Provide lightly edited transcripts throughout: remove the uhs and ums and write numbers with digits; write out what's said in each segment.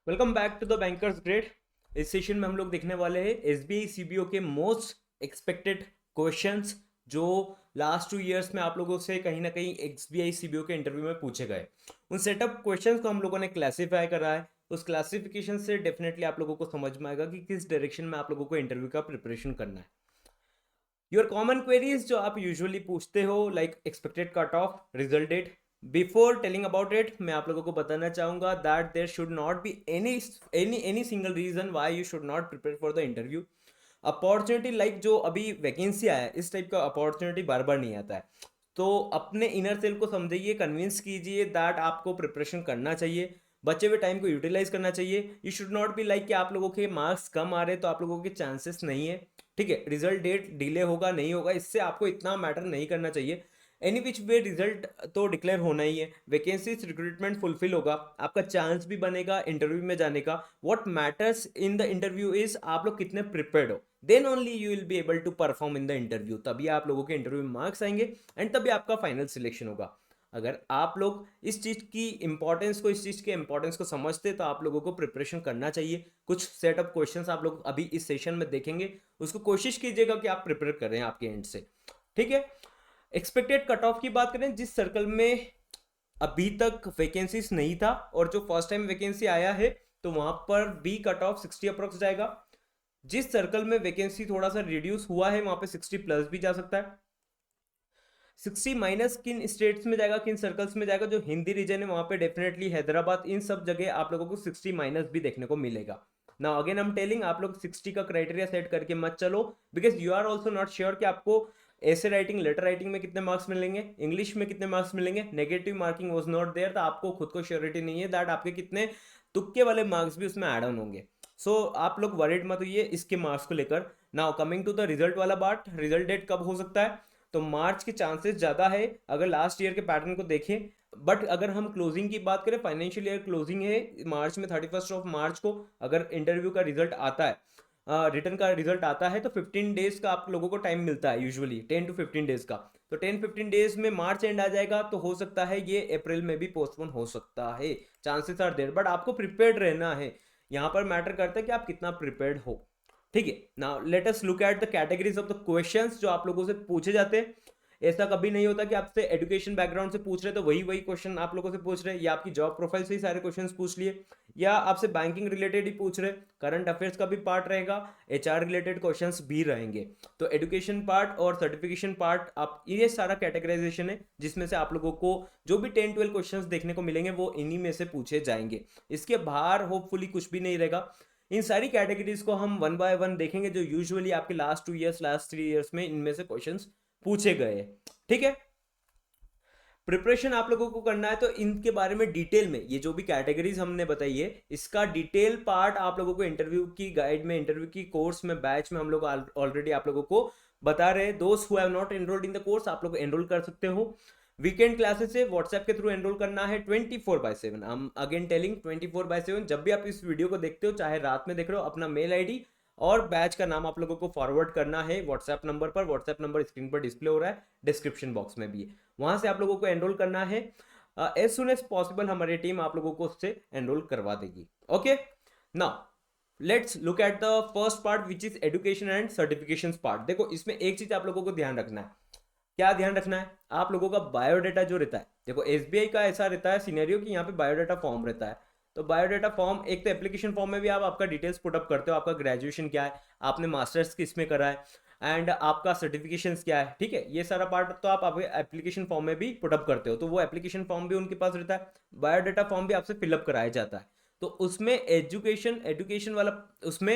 Welcome back to the bankers grade. इस session में हम लोग देखने वाले हैं एसबीआई सीबीओ के मोस्ट एक्सपेक्टेड क्वेश्चंस जो लास्ट 2 इयर्स में आप लोगों से कहीं ना कहीं एसबीआई सीबीओ के इंटरव्यू में पूछे गए। उन सेटअप क्वेश्चंस को हम लोगों ने क्लासीफाई करा है। उस क्लासिफिकेशन से डेफिनेटली आप लोगों को समझ में आएगा कि किस डायरेक्शन में आप लोगों को इंटरव्यू का प्रिपरेशन करना है। योर कॉमन क्वेरीज जो आप यूजुअली पूछते हो like expected cut off, result date. Before telling about it मैं आप लोगों को बताना चाहूंगा that there should not be any single reason why you should not prepare for the interview. Opportunity like जो अभी वैकेंसी आया है इस टाइप का अपॉर्चुनिटी बार बार नहीं आता है। तो अपने इनर सेल को समझिए, कन्विंस कीजिए दैट आपको प्रिपरेशन करना चाहिए, बचे हुए टाइम को यूटिलाइज करना चाहिए। You should not be like कि आप लोगों के मार्क्स कम आ रहे तो आप लोगों के चांसेस नहीं है। ठीक है, रिजल्ट डेट डिले होगा नहीं होगा इससे आपको इतना मैटर नहीं करना चाहिए। एनी विच वे रिजल्ट तो डिक्लेयर होना ही है, वैकेंसीज रिक्रूटमेंट फुलफिल होगा, आपका चांस भी बनेगा इंटरव्यू में जाने का। What matters in the interview is आप लोग कितने प्रिपेयर्ड हो, then only you will be able to perform in the interview. तभी आप लोगों के इंटरव्यू में मार्क्स आएंगे एंड तभी आपका फाइनल सिलेक्शन होगा। अगर आप लोग इस चीज़ के इंपॉर्टेंस को समझते तो आप लोगों को प्रिपरेशन करना चाहिए। कुछ सेटअप क्वेश्चंस आप लोग अभी इस सेशन में देखेंगे, उसको कोशिश कीजिएगा कि आप प्रिपेयर करें आपके एंड से। ठीक है, एक्सपेक्टेड कट ऑफ की बात करें, जिस सर्कल में अभी तक वैकेंसीज नहीं था और जो फर्स्ट टाइम वैकेंसी आया है तो वहां पर बी कट ऑफ 60 अप्रोक्स जाएगा। जिस सर्कल में वैकेंसी थोड़ा सा रिड्यूस हुआ है वहां पे 60 प्लस भी जा सकता है। 60 माइनस किन स्टेट्स में जाएगा, किन सर्कल्स में जाएगा, जो हिंदी रीजन है वहां पे डेफिनेटली हैदराबाद, इन सब जगह आप लोगों को 60 माइनस भी देखने को मिलेगा। ना अगेन हम टेलिंग, आप लोग 60 का क्राइटेरिया सेट करके मत चलो, because you are also not sure कि आपको ऐसे राइटिंग लेटर राइटिंग में कितने मार्क्स मिलेंगे, इंग्लिश में कितने मार्क्स मिलेंगे। Negative marking was not there, तो आपको खुद को श्योरिटी नहीं है दैट आपके कितने तुक्के वाले मार्क्स भी उसमें ऐड ऑन होंगे। सो आप लोग वरीड मत होइए इसके मार्क्स को लेकर। Now coming to the result वाला पार्ट, रिजल्ट डेट कब हो सकता है, तो मार्च के चांसेस ज़्यादा है अगर लास्ट ईयर के पैटर्न को देखें। बट अगर हम क्लोजिंग की बात करें, फाइनेंशियल ईयर क्लोजिंग है मार्च में, 31 मार्च को अगर इंटरव्यू का रिजल्ट आता है, रिटर्न का रिजल्ट आता है तो 15 डेज का आप लोगों को टाइम मिलता है, यूजुअली 10 to 15 डेज का। तो 10-15 डेज में मार्च एंड आ जाएगा तो हो सकता है ये अप्रैल में भी पोस्टपोन हो सकता है। चांसेस आर देयर, बट आपको प्रिपेयर्ड रहना है। यहाँ पर मैटर करता है कि आप कितना प्रिपेयर्ड हो। ठीक है, now let us look at the categories of the questions जो आप लोगों से पूछे जाते हैं। ऐसा कभी नहीं होता कि आपसे एजुकेशन बैकग्राउंड से पूछ रहे तो वही वही क्वेश्चन आप लोगों से पूछ रहे, या आपकी जॉब प्रोफाइल से ही सारे क्वेश्चंस पूछ लिए, या आपसे बैंकिंग रिलेटेड ही पूछ रहे। करंट अफेयर्स का भी पार्ट रहेगा, एचआर रिलेटेड क्वेश्चंस भी रहेंगे। तो एजुकेशन पार्ट और सर्टिफिकेशन पार्ट, आप ये सारा कैटेगराइजेशन है जिसमें से आप लोगों को जो भी 10-12 क्वेश्चंस देखने को मिलेंगे वो इन्हीं में से पूछे जाएंगे। इसके बाहर होपफुली कुछ भी नहीं रहेगा। इन सारी कैटेगरीज को हम वन बाय वन देखेंगे जो यूजुअली आपके लास्ट 2 इयर्स, लास्ट 3 इयर्स में इनमें से क्वेश्चंस पूछे गए हैं। ठीक है, प्रिपरेशन आप लोगों को करना है तो इनके बारे में डिटेल में, ये जो भी कैटेगरीज हमने बताई है इसका डिटेल पार्ट आप लोगों को इंटरव्यू की गाइड में, इंटरव्यू की कोर्स में, बैच में हम लोग ऑलरेडी आप लोगों को बता रहे हैं। दोस्त who have not enrolled in the course, आप लोग एनरोल कर सकते हो। वीकेंड क्लासेस से व्हाट्सएप के थ्रू एनरोल करना है 24/7। हम अगेन टेलिंग 24/7, जब भी आप इस वीडियो को देखते हो चाहे रात में देख रहे हो, अपना मेल आईडी और बैच का नाम आप लोगों को फॉरवर्ड करना है व्हाट्सएप नंबर पर। व्हाट्सएप नंबर स्क्रीन पर डिस्प्ले हो रहा है, डिस्क्रिप्शन बॉक्स में भी है, वहां से आप लोगों को एनरोल करना है। एज सुन एज पॉसिबल हमारी टीम आप लोगों को उससे एनरोल करवा देगी। Okay, now let's look at the first part which is education and certification part. देखो इसमें एक चीज आप लोगों को ध्यान रखना है। क्या ध्यान रखना है, आप लोगों का बायोडाटा जो रहता है, देखो एसबीआई का ऐसा रहता है सिनेरियो कि यहाँ पे बायोडाटा फॉर्म रहता है। तो बायोडाटा फॉर्म, एक तो एप्लीकेशन फॉर्म में भी आप आपका डिटेल्स पुटअप करते हो, आपका ग्रेजुएशन क्या है, आपने मास्टर्स किस में करा है, एंड आपका सर्टिफिकेशंस क्या है। ठीक है, ये सारा पार्ट तो आप एप्लीकेशन फॉर्म में भी पुटअप करते हो, तो वो एप्लीकेशन फॉर्म भी उनके पास रहता है, बायोडाटा फॉर्म भी आपसे फिलअप कराया जाता है। तो उसमें एजुकेशन एजुकेशन वाला उसमें,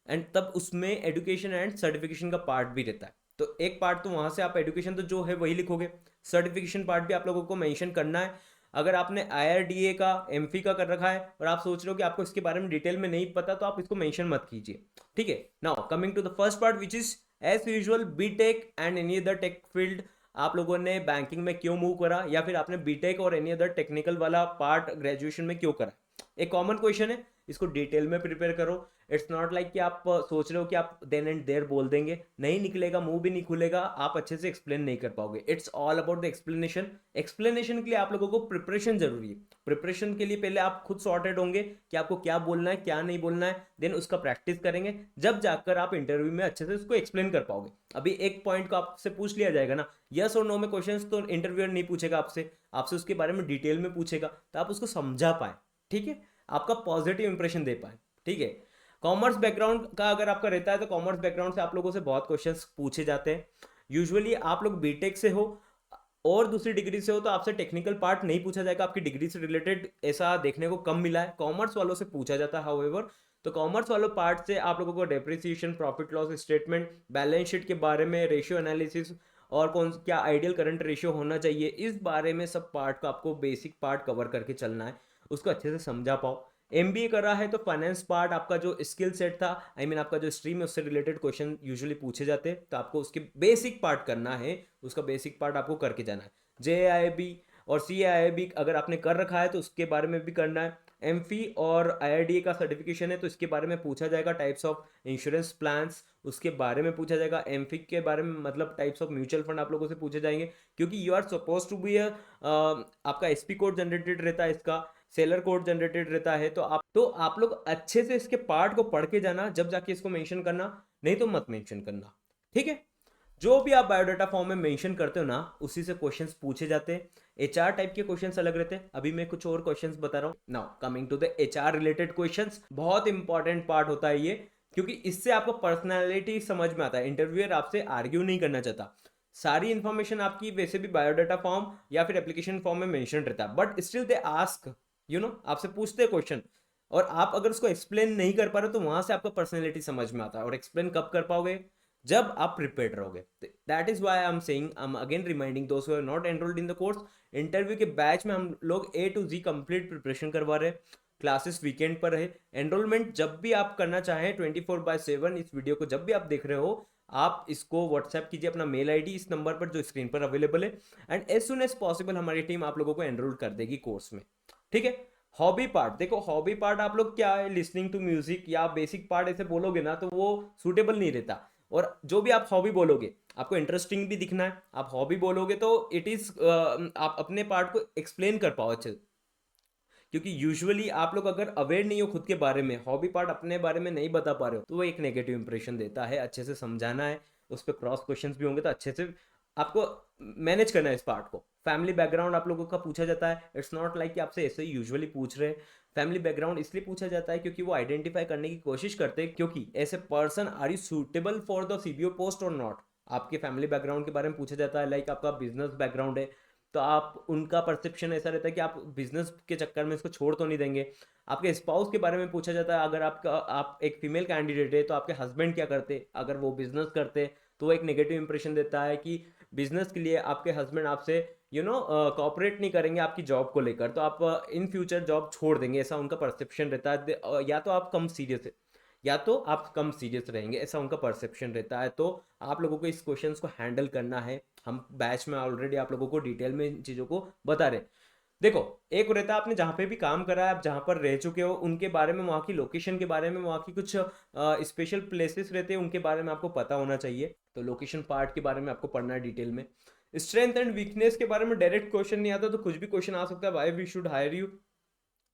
एंड तब उसमें एजुकेशन एंड सर्टिफिकेशन का पार्ट भी रहता है। तो एक पार्ट तो वहां से आप एजुकेशन तो जो है वही लिखोगे, सर्टिफिकेशन पार्ट भी आप लोगों को मेंशन करना है। अगर आपने आईआरडीए का, एमफी का कर रखा है और आप सोच रहे हो कि आपको इसके बारे में डिटेल में नहीं पता, तो आप इसको मेंशन मत कीजिए। ठीक है, now coming to the first part which is as usual BTech and any other tech field. आप लोगों ने बैंकिंग में क्यों मूव करा, या फिर आपने बीटेक और एनी अदर टेक्निकल वाला पार्ट ग्रेजुएशन में क्यों करा। एक कॉमन क्वेश्चन है, इसको डिटेल में प्रिपेयर करो। इट्स नॉट लाइक कि आप सोच रहे हो कि आप देन एंड देयर बोल देंगे, नहीं निकलेगा, मुंह भी नहीं खुलेगा, आप अच्छे से एक्सप्लेन नहीं कर पाओगे। It's all about the explanation. Explanation के लिए आप लोगों को प्रिपरेशन जरूरी है। प्रिपरेशन के लिए पहले आप खुद सॉर्टेड होंगे कि आपको क्या बोलना है क्या नहीं बोलना है, देन उसका प्रैक्टिस करेंगे, जब जाकर आप इंटरव्यू में अच्छे से उसको एक्सप्लेन कर पाओगे। अभी एक पॉइंट को आपसे पूछ लिया जाएगा ना, यस और नो में क्वेश्चंस, तो इंटरव्यूअर नहीं पूछेगा आपसे, आपसे उसके बारे में डिटेल में पूछेगा, तो आप उसको समझा पाए, ठीक है, आपका पॉजिटिव इंप्रेशन दे पाए, ठीक है। कॉमर्स बैकग्राउंड का अगर आपका रहता है तो कॉमर्स बैकग्राउंड से आप लोगों से बहुत क्वेश्चंस पूछे जाते हैं। यूजुअली आप लोग बीटेक से हो और दूसरी डिग्री से हो तो आपसे टेक्निकल पार्ट नहीं पूछा जाएगा, आपकी डिग्री से रिलेटेड ऐसा देखने को कम मिला है। कॉमर्स वालों से पूछा जाता है हाउएवर। तो कॉमर्स वालों पार्ट से आप लोगों को depreciation, profit loss statement, balance sheet के बारे में, रेशियो एनालिसिस और कौन क्या आइडियल करंट रेशियो होना चाहिए, इस बारे में सब पार्ट का आपको बेसिक पार्ट कवर करके चलना है, उसको अच्छे से समझा पाओ। एमबीए कर रहा है तो फाइनेंस पार्ट आपका जो स्किल सेट था, आई मीन आपका जो स्ट्रीम है, उससे रिलेटेड क्वेश्चन यूजुअली पूछे जाते हैं, तो आपको उसके बेसिक पार्ट करना है, उसका बेसिक पार्ट आपको करके जाना है। जेआईबी और सीआईबी अगर आपने कर रखा है तो उसके बारे में भी करना है। एमफी और आईआरडीए का सर्टिफिकेशन है तो इसके बारे में पूछा जाएगा, टाइप्स ऑफ इंश्योरेंस प्लान्स उसके बारे में पूछा जाएगा। एमफिक के बारे में मतलब टाइप्स ऑफ म्यूचुअल फंड आप लोगों से पूछे जाएंगे, क्योंकि you are suppose to be आपका एसपी कोड जनरेटेड रहता है, इसका सेलर कोड जनरेटेड रहता है, तो आप लोग अच्छे से इसके पार्ट को पढ़ के जाना, जब जाके इसको मेंशन करना, नहीं तो मत मेंशन करना, ठीक है। जो भी आप बायोडाटा फॉर्म में मेंशन करते हो ना, उसी से क्वेश्चंस पूछे जाते हैं। एचआर टाइप के क्वेश्चंस अलग रहते हैं, अभी मैं कुछ और क्वेश्चंस बता रहा हूं। Now coming to the HR related questions, बहुत इंपॉर्टेंट पार्ट होता है ये, क्योंकि इससे आपको पर्सनैलिटी समझ में आता है। इंटरव्यूअर आपसे आर्ग्यू नहीं करना चाहता, सारी इंफॉर्मेशन आपकी वैसे भी बायोडाटा फॉर्म या फिर एप्लीकेशन फॉर्म में मेंशन रहता है, बट स्टिल दे आस्क, आपसे पूछते हैं क्वेश्चन, और आप अगर उसको एक्सप्लेन नहीं कर पा रहे तो वहां से आपका पर्सनैलिटी समझ में आता है। और एक्सप्लेन कब कर पाओगे, जब आप प्रिपेयर्ड रहोगे। That is why I am saying, I am again reminding दोस्त who are not enrolled in the course, interview के बैच में हम लोग A to Z complete preparation करवा रहे हैं। क्लासेस वीकेंड पर है, एनरोलमेंट जब भी आप करना चाहें 24/7, इस वीडियो को जब भी आप देख रहे हो, आप इसको व्हाट्सएप कीजिए अपना मेल आईडी इस नंबर पर जो स्क्रीन पर अवेलेबल है, and as soon as possible हमारी टीम आप लोगों को एनरोल कर देगी कोर्स में, ठीक है। हॉबी पार्ट देखो, हॉबी पार्ट आप लोग क्या है, लिसनिंग टू म्यूजिक या बेसिक पार्ट ऐसे बोलोगे ना तो वो सूटेबल नहीं रहता। और जो भी आप हॉबी बोलोगे, आपको इंटरेस्टिंग भी दिखना है। आप हॉबी बोलोगे तो इट इज आप अपने पार्ट को एक्सप्लेन कर पाओ अच्छे, क्योंकि यूजुअली आप लोग अगर अवेयर नहीं हो खुद के बारे में, हॉबी पार्ट अपने बारे में नहीं बता पा रहे हो, तो वो एक नेगेटिव इंप्रेशन देता है। अच्छे से समझाना है, उस पर क्रॉस क्वेश्चंस भी होंगे, तो अच्छे से आपको मैनेज करना है इस पार्ट को। फैमिली बैकग्राउंड आप लोगों का पूछा जाता है, इट्स नॉट लाइक कि आपसे ऐसे ही यूजुअली पूछ रहे हैं। फैमिली बैकग्राउंड इसलिए पूछा जाता है क्योंकि वो आइडेंटिफाई करने की कोशिश करते हैं, क्योंकि as a person are you suitable for the CBO post और नॉट। आपके फैमिली बैकग्राउंड के बारे में पूछा जाता है, लाइक आपका बिजनेस बैकग्राउंड है तो आप, उनका परसेप्शन ऐसा रहता है कि आप बिजनेस के चक्कर में इसको छोड़ तो नहीं देंगे। आपके स्पाउस के बारे में पूछा जाता है, अगर आप एक फीमेल कैंडिडेट है तो आपके हस्बैंड क्या करते, अगर वो बिजनेस करते तो वो एक नेगेटिव इंप्रेशन देता है कि बिजनेस के लिए आपके हस्बैंड आपसे कॉपरेट नहीं करेंगे आपकी जॉब को लेकर, तो आप इन फ्यूचर जॉब छोड़ देंगे, ऐसा उनका परसेप्शन रहता है। या तो आप कम सीरियस रहेंगे, ऐसा उनका परसेप्शन रहता है। तो आप लोगों को इस क्वेश्चंस को हैंडल करना है। हम बैच में ऑलरेडी आप लोगों को डिटेल में इन चीज़ों को बता रहे। देखो, एक रहता है आपने जहाँ पे भी काम करा है, आप जहाँ पर रह चुके हो उनके बारे में, वहाँ की लोकेशन के बारे में, वहाँ की कुछ स्पेशल प्लेसेस रहते हैं उनके बारे में आपको पता होना चाहिए। तो लोकेशन पार्ट के बारे में आपको पढ़ना है डिटेल में। स्ट्रेंथ एंड वीकनेस के बारे में डायरेक्ट क्वेश्चन नहीं आता, तो कुछ भी क्वेश्चन आ सकता है, why we should hire you.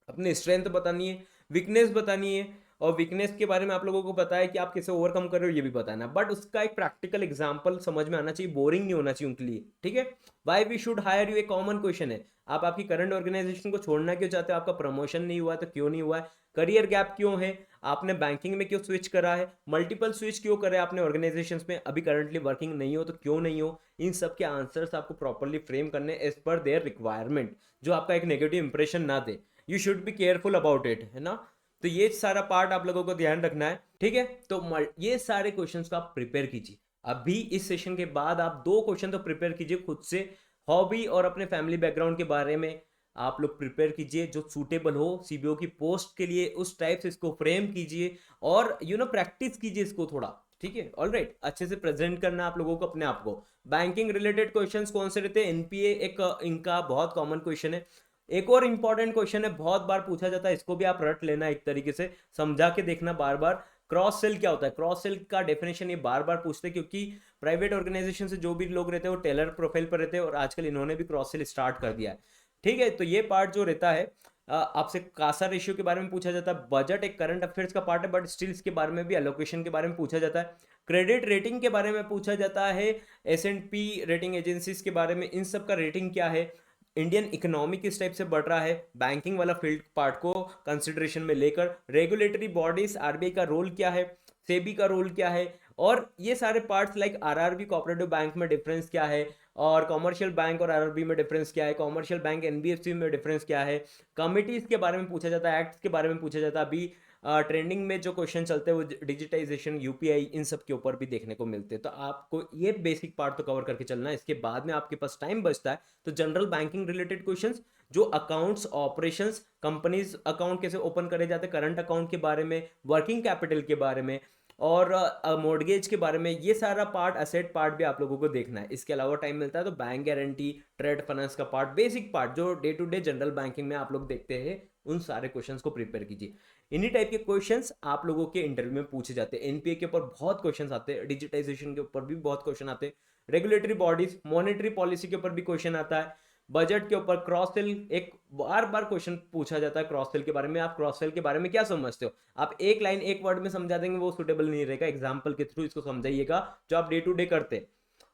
अपनी स्ट्रेंथ बतानी है, वीकनेस बतानी है, और वीकनेस के बारे में आप लोगों को पता है कि आप कैसे ओवरकम कर रहे हो, ये भी बताना है, बट उसका एक प्रैक्टिकल एग्जांपल समझ में आना चाहिए, बोरिंग नहीं होना चाहिए उनके लिए, ठीक है। Why we should hire you एक कॉमन क्वेश्चन है। आप आपकी करंट ऑर्गेनाइजेशन को छोड़ना क्यों चाहते हो, आपका प्रमोशन नहीं हुआ तो क्यों नहीं हुआ है, करियर गैप क्यों है, आपने बैंकिंग में क्यों स्विच करा है, मल्टीपल स्विच क्यों करे आपने ऑर्गेनाइजेशंस में, अभी करंटली वर्किंग नहीं हो तो क्यों नहीं हो। इन सब के आंसर्स आपको प्रॉपरली फ्रेम करने एज पर देयर रिक्वायरमेंट, जो आपका एक नेगेटिव इंप्रेशन ना दे। You should be careful about it, है ना। तो ये सारा पार्ट आप लोगों को ध्यान रखना है, ठीक है। तो ये सारे क्वेश्चंस को आप प्रिपेयर कीजिए। अभी इस सेशन के बाद आप 2 क्वेश्चन तो प्रिपेयर कीजिए खुद से, हॉबी और अपने फैमिली बैकग्राउंड के बारे में आप लोग प्रिपेयर कीजिए, जो सूटेबल हो सीबीओ की पोस्ट के लिए, उस टाइप से इसको फ्रेम कीजिए और प्रैक्टिस कीजिए इसको थोड़ा, ठीक है। ऑलराइट, अच्छे से प्रेजेंट करना आप लोगों को अपने आप को। बैंकिंग रिलेटेड क्वेश्चंस कौन से रहते हैं, एनपीए एक इनका बहुत कॉमन क्वेश्चन है। एक और इंपॉर्टेंट क्वेश्चन है, बहुत बार पूछा जाता है, इसको भी आप रट लेना, एक तरीके से समझा के देखना बार बार। क्रॉस सेल क्या होता है? क्रॉस सेल का डेफिनेशन ये बार बार पूछते हैं, क्योंकि प्राइवेट ऑर्गेनाइजेशन से जो भी लोग रहते हैं वो टेलर प्रोफाइल पर रहते हैं, और आजकल इन्होंने भी क्रॉस सेल स्टार्ट कर दिया है। ठीक है, तो ये पार्ट जो रहता है, आपसे कासा रेशियो के बारे में पूछा जाता है। बजट एक करंट अफेयर्स का पार्ट है, बट स्टिल इसके बारे में भी, एलोकेशन के बारे में पूछा जाता है। क्रेडिट रेटिंग के बारे में पूछा जाता है, S&P रेटिंग एजेंसीज के बारे में, इन सब का रेटिंग क्या है, इंडियन इकोनॉमी किस टाइप से बढ़ रहा है, बैंकिंग वाला फील्ड पार्ट को कंसिडरेशन में लेकर, रेगुलेटरी बॉडीज, आरबीआई का रोल क्या है, सेबी का रोल क्या है, और ये सारे parts like RRB cooperative bank में डिफरेंस क्या है, और कॉमर्शियल बैंक और आरआरबी में डिफरेंस क्या है, कॉमर्शियल बैंक एनबीएफसी में डिफरेंस क्या है, कमिटीज के बारे में पूछा जाता है, एक्ट्स के बारे में पूछा जाता है। अभी ट्रेंडिंग में जो क्वेश्चन चलते हैं वो डिजिटाइजेशन, यूपीआई, इन सब के ऊपर भी देखने को मिलते हैं। तो आपको ये बेसिक पार्ट तो कवर करके चलना है। इसके बाद में आपके पास टाइम बचता है तो जनरल बैंकिंग रिलेटेड क्वेश्चंस, जो अकाउंट्स, ऑपरेशंस, कंपनीज अकाउंट कैसे ओपन करे जाते हैं, करंट अकाउंट के बारे में, वर्किंग कैपिटल के बारे में, और मॉर्गेज के बारे में, ये सारा पार्ट, असेट पार्ट भी आप लोगों को देखना है। इसके अलावा टाइम मिलता है तो बैंक गारंटी, ट्रेड फाइनेंस का पार्ट, बेसिक पार्ट जो day to day general banking में आप लोग देखते हैं, उन सारे क्वेश्चंस को प्रिपेयर कीजिए। इन्हीं टाइप के क्वेश्चंस आप लोगों के इंटरव्यू में पूछे जाते हैं। एनपीए के ऊपर बहुत क्वेश्चंस आते हैं, डिजिटाइजेशन के ऊपर भी बहुत क्वेश्चन आते हैं, रेगुलेटरी बॉडीज, मॉनेटरी पॉलिसी के ऊपर भी क्वेश्चन आता है, बजट के ऊपर, क्रॉस सेल, एक बार बार क्वेश्चन पूछा जाता है क्रॉस सेल के बारे में। आप क्रॉस सेल के बारे में क्या समझते हो? आप एक लाइन एक वर्ड में समझा देंगे वो सुटेबल नहीं रहेगा, एग्जाम्पल के थ्रू इसको समझाइएगा जो आप डे टू डे करते हैं।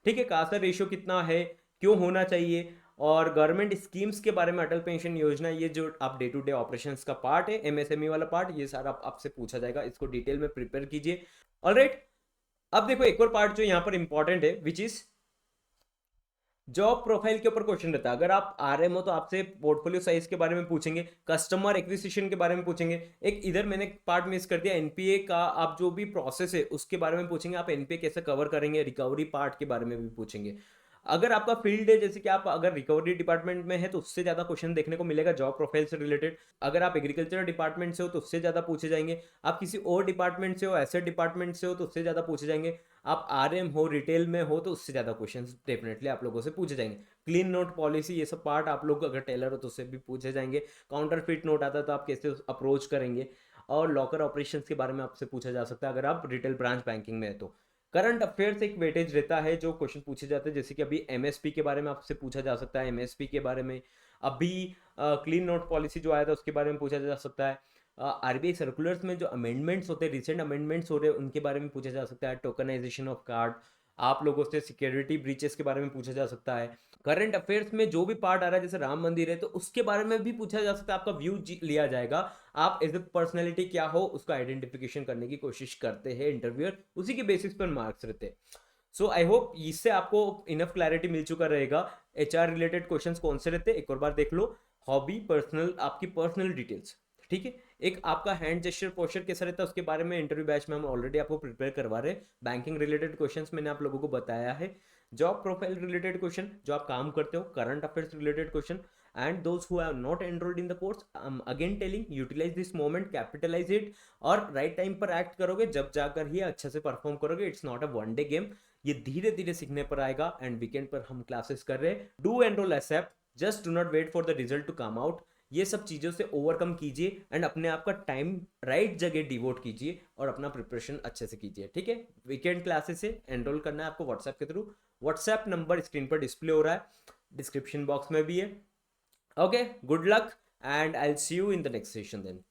ठीक है, कासा रेशियो कितना है, क्यों होना चाहिए, और गवर्नमेंट स्कीम्स के बारे में, अटल पेंशन योजना, ये जो आप डे टू डे ऑपरेशंस का पार्ट है, एमएसएमई वाला पार्ट, ये सारा आपसे पूछा जाएगा। इसको डिटेल में प्रिपेयर कीजिए। ऑलराइट, अब देखो एक और पार्ट जो यहाँ पर इंपॉर्टेंट है, विच इज जॉब प्रोफाइल के ऊपर क्वेश्चन रहता है। अगर आप आरएम हो तो आपसे पोर्टफोलियो साइज के बारे में पूछेंगे, कस्टमर एक्विजिशन के बारे में पूछेंगे, एक इधर मैंने पार्ट मिस कर दिया, एनपीए का आप जो भी प्रोसेस है उसके बारे में पूछेंगे, आप एनपीए कैसे कवर करेंगे, रिकवरी पार्ट के बारे में भी पूछेंगे। अगर आपका फील्ड है, जैसे कि आप अगर रिकवरी डिपार्टमेंट में है तो उससे ज्यादा क्वेश्चन देखने को मिलेगा जॉब प्रोफाइल से रिलेटेड। अगर आप एग्रीकल्चर डिपार्टमेंट से हो तो उससे ज्यादा पूछे जाएंगे। आप किसी और डिपार्टमेंट से हो, एसेट डिपार्टमेंट से हो, तो उससे ज्यादा पूछे जाएंगे। आप आरएम हो, रिटेल में हो, तो उससे ज़्यादा क्वेश्चंस डेफिनेटली आप लोगों से पूछे जाएंगे। क्लीन नोट पॉलिसी, ये सब पार्ट आप लोग अगर टेलर हो तो उससे भी पूछे जाएंगे। काउंटर फिट नोट आता है तो आप कैसे अप्रोच करेंगे, और लॉकर ऑपरेशंस के बारे में आपसे पूछा जा सकता है अगर आप रिटेल ब्रांच बैंकिंग में है तो। करंट अफेयर्स एक वेटेज रहता है जो क्वेश्चन पूछे जाते हैं, जैसे कि अभी एमएसपी के बारे में आपसे पूछा जा सकता है, एमएसपी के बारे में। अभी क्लीन नोट पॉलिसी जो आया था उसके बारे में पूछा जा सकता है। आरबीआई सर्कुलर्स में जो अमेंडमेंट्स होते हैं, रिसेंट अमेंडमेंट्स हो रहे हैं, उनके बारे में पूछा जा सकता है। टोकनाइजेशन ऑफ कार्ड, आप लोगों से सिक्योरिटी ब्रीचेस के बारे में पूछा जा सकता है। करंट अफेयर्स में जो भी पार्ट आ रहा है, जैसे राम मंदिर है तो उसके बारे में भी पूछा जा सकता है, आपका व्यू लिया जाएगा। आप एज ए पर्सनैलिटी क्या हो उसका आइडेंटिफिकेशन करने की कोशिश करते हैं इंटरव्यूअर, उसी के बेसिस पर मार्क्स रहते हैं। सो आई होप इससे आपको इनफ क्लैरिटी मिल चुका रहेगा। एचआर रिलेटेड क्वेश्चंस कौन से रहते हैं एक और बार देख लो। हॉबी, पर्सनल, आपकी पर्सनल डिटेल्स, ठीक है। एक आपका हैंड जेस्चर, पोस्चर कैसा रहता है उसके बारे में इंटरव्यू बैच में हम ऑलरेडी आपको प्रिपेयर करवा रहे हैं। बैंकिंग रिलेटेड क्वेश्चंस मैंने आप लोगों को बताया है। जॉब प्रोफाइल रिलेटेड क्वेश्चन जो आप काम करते हो, current affairs related question, and those who have not enrolled in the course, again telling, utilise this moment, capitalise it, और राइट टाइम पर एक्ट करोगे जब जाकर ही अच्छे से परफॉर्म करोगे। It's not a one day game, ये धीरे धीरे सीखने पर आएगा। एंड वीकेंड पर हम क्लासेस कर रहे हैं। Do enrol ASAP, just do not wait for the result to come out. ये सब चीज़ों से ओवरकम कीजिए एंड अपने आप का टाइम राइट जगह डिवोट कीजिए और अपना प्रिपरेशन अच्छे से कीजिए, ठीक है। वीकेंड क्लासेस से एनरोल करना है आपको व्हाट्सएप के थ्रू। व्हाट्सएप नंबर स्क्रीन पर डिस्प्ले हो रहा है, डिस्क्रिप्शन बॉक्स में भी है। Okay, good luck and I will see you in the next session then.